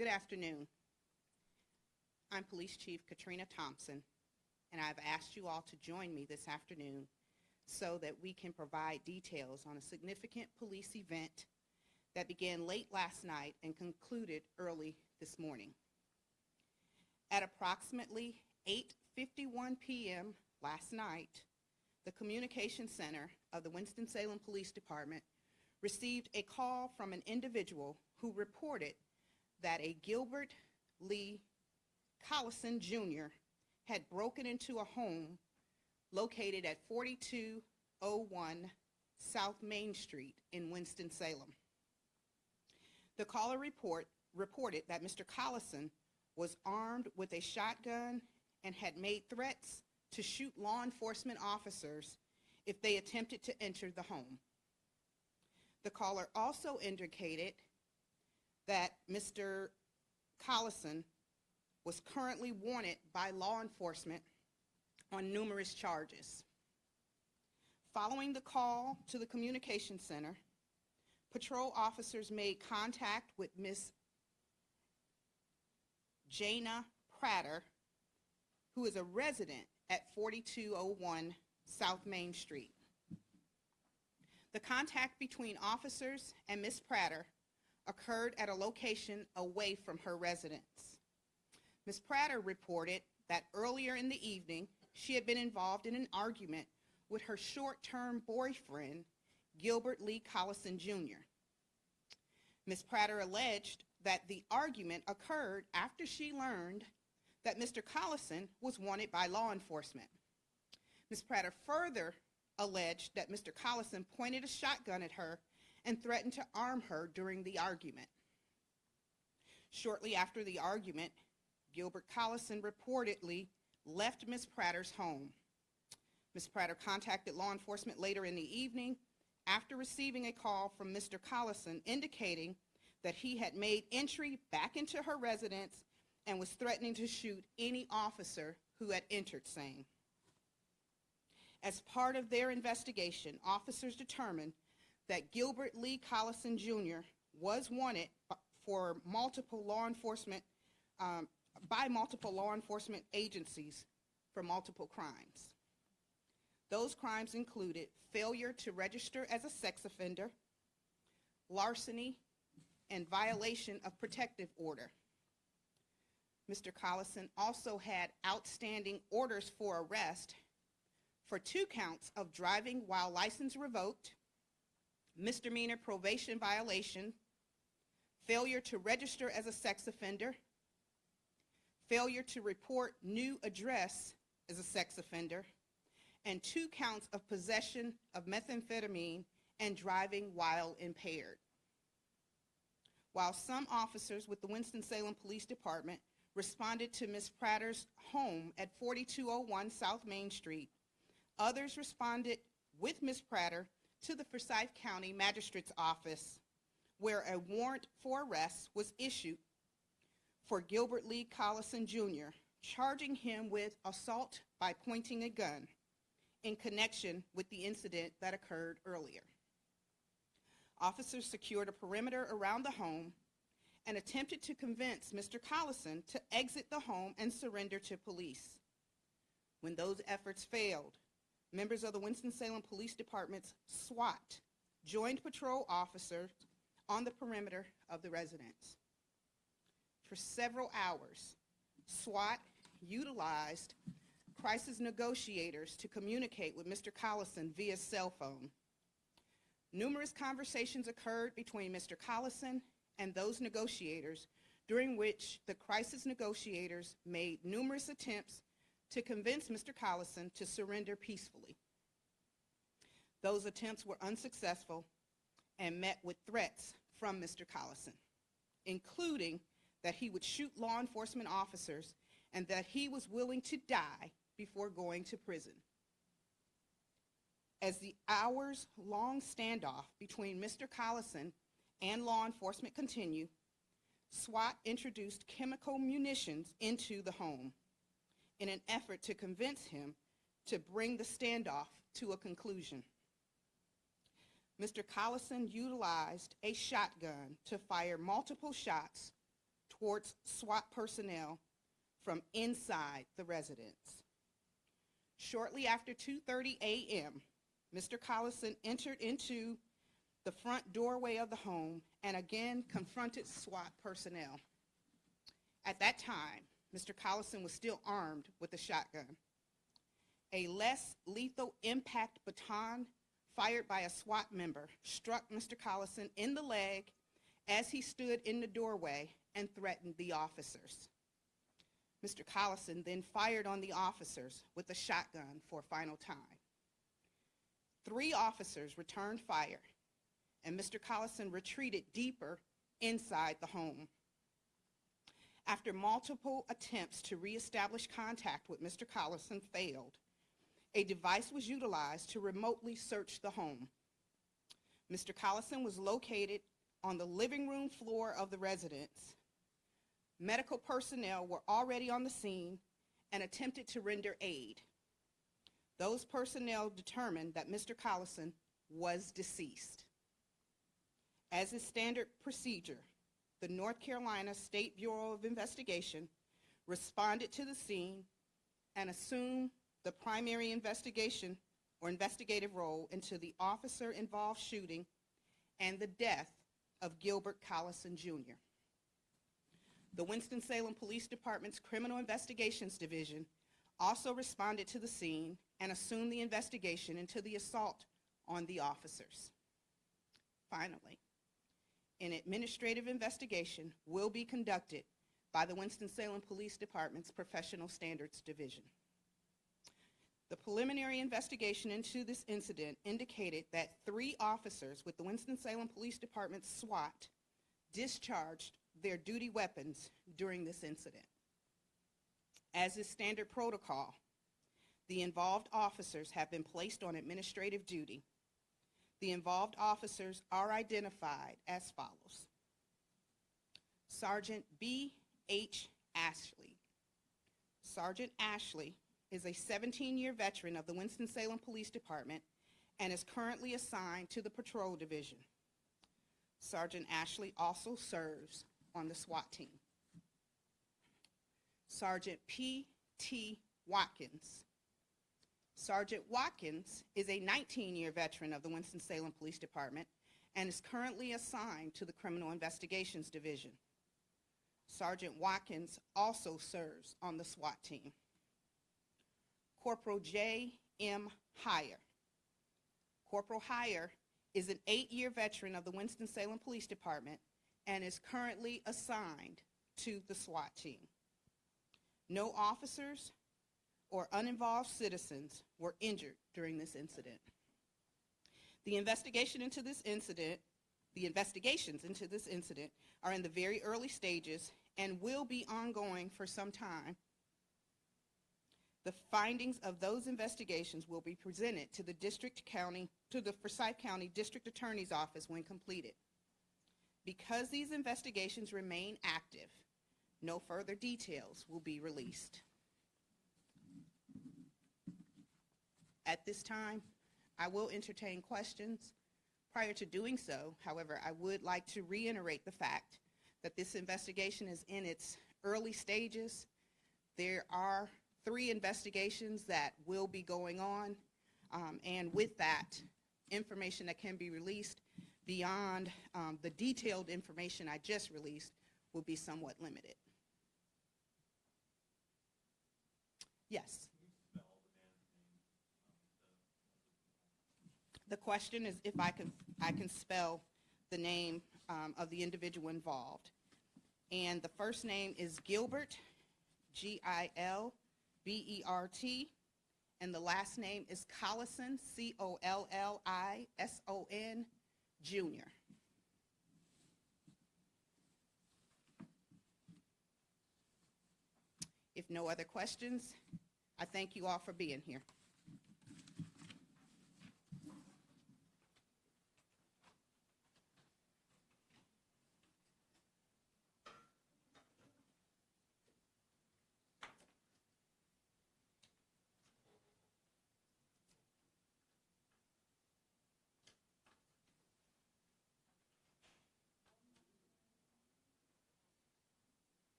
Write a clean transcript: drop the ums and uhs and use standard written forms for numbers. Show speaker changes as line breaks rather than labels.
Good afternoon. I'm Police Chief Katrina Thompson, and I've asked you all to join me this afternoon so that we can provide details on a significant police event that began late last night and concluded early this morning. At approximately 8:51 p.m. last night, the Communications Center of the Winston-Salem Police Department received a call from an individual who reported that a Gilbert Lee Collison Jr. had broken into a home located at 4201 South Main Street in Winston-Salem. The caller reported that Mr. Collison was armed with a shotgun and had made threats to shoot law enforcement officers if they attempted to enter the home. The caller also indicated that Mr. Collison was currently wanted by law enforcement on numerous charges. Following the call to the Communications Center, patrol officers made contact with Ms. Jana Prater, who is a resident at 4201 South Main Street. The contact between officers and Ms. Prater occurred at a location away from her residence. Ms. Prater reported that earlier in the evening, she had been involved in an argument with her short-term boyfriend, Gilbert Lee Collison Jr. Ms. Prater alleged that the argument occurred after she learned that Mr. Collison was wanted by law enforcement. Ms. Prater further alleged that Mr. Collison pointed a shotgun at her and threatened to arm her during the argument. Shortly after the argument, Gilbert Collison reportedly left Ms. Prater's home. Ms. Prater contacted law enforcement later in the evening after receiving a call from Mr. Collison indicating that he had made entry back into her residence and was threatening to shoot any officer who had entered same. As part of their investigation, officers determined that Gilbert Lee Collison Jr. was wanted for multiple law enforcement by multiple law enforcement agencies for multiple crimes. Those crimes included failure to register as a sex offender, larceny, and violation of protective order. Mr. Collison also had outstanding orders for arrest for 2 counts of driving while license revoked, misdemeanor probation violation, failure to register as a sex offender, failure to report new address as a sex offender, and 2 counts of possession of methamphetamine and driving while impaired. While some officers with the Winston-Salem Police Department responded to Ms. Prater's home at 4201 South Main Street, others responded with Ms. Prater to the Forsyth County Magistrate's Office, where a warrant for arrest was issued for Gilbert Lee Collison Jr., charging him with assault by pointing a gun in connection with the incident that occurred earlier. Officers secured a perimeter around the home and attempted to convince Mr. Collison to exit the home and surrender to police. When those efforts failed, members of the Winston-Salem Police Department's SWAT joined patrol officers on the perimeter of the residence. For several hours, SWAT utilized crisis negotiators to communicate with Mr. Collison via cell phone. Numerous conversations occurred between Mr. Collison and those negotiators, during which the crisis negotiators made numerous attempts to convince Mr. Collison to surrender peacefully. Those attempts were unsuccessful and met with threats from Mr. Collison, including that he would shoot law enforcement officers and that he was willing to die before going to prison. As the hours-long standoff between Mr. Collison and law enforcement continued, SWAT introduced chemical munitions into the home in an effort to convince him to bring the standoff to a conclusion. Mr. Collison utilized a shotgun to fire multiple shots towards SWAT personnel from inside the residence. Shortly after 2:30 a.m., Mr. Collison entered into the front doorway of the home and again confronted SWAT personnel. At that time, Mr. Collison was still armed with a shotgun. A less lethal impact baton fired by a SWAT member struck Mr. Collison in the leg as he stood in the doorway and threatened the officers. Mr. Collison then fired on the officers with a shotgun for a final time. 3 officers returned fire, and Mr. Collison retreated deeper inside the home. After multiple attempts to reestablish contact with Mr. Collison failed, a device was utilized to remotely search the home. Mr. Collison was located on the living room floor of the residence. Medical personnel were already on the scene and attempted to render aid. Those personnel determined that Mr. Collison was deceased. As is standard procedure, the North Carolina State Bureau of Investigation responded to the scene and assumed the primary investigation or investigative role into the officer-involved shooting and the death of Gilbert Collison, Jr. The Winston-Salem Police Department's Criminal Investigations Division also responded to the scene and assumed the investigation into the assault on the officers. Finally, an administrative investigation will be conducted by the Winston-Salem Police Department's Professional Standards Division. The preliminary investigation into this incident indicated that 3 officers with the Winston-Salem Police Department SWAT discharged their duty weapons during this incident. As is standard protocol, the involved officers have been placed on administrative duty. The involved officers are identified as follows: Sergeant B.H. Ashley. Sergeant Ashley is a 17-year veteran of the Winston-Salem Police Department and is currently assigned to the Patrol Division. Sergeant Ashley also serves on the SWAT team. Sergeant P.T. Watkins. Sergeant Watkins is a 19-year veteran of the Winston-Salem Police Department and is currently assigned to the Criminal Investigations Division. Sergeant Watkins also serves on the SWAT team. Corporal J.M. Heyer. Corporal Heyer is an 8-year veteran of the Winston-Salem Police Department and is currently assigned to the SWAT team. No officers or uninvolved citizens were injured during this incident. The investigations into this incident are in the very early stages and will be ongoing for some time. The findings of those investigations will be presented to the Forsyth County District Attorney's Office when completed. Because these investigations remain active, no further details will be released. At this time, I will entertain questions. Prior to doing so, however, I would like to reiterate the fact that this investigation is in its early stages. There are 3 investigations that will be going on, and with that, information that can be released beyond the detailed information I just released will be somewhat limited. Yes. The question is if I can spell the name of the individual involved. And the first name is Gilbert, Gilbert, and the last name is Collison, Collison, Jr. If no other questions, I thank you all for being here.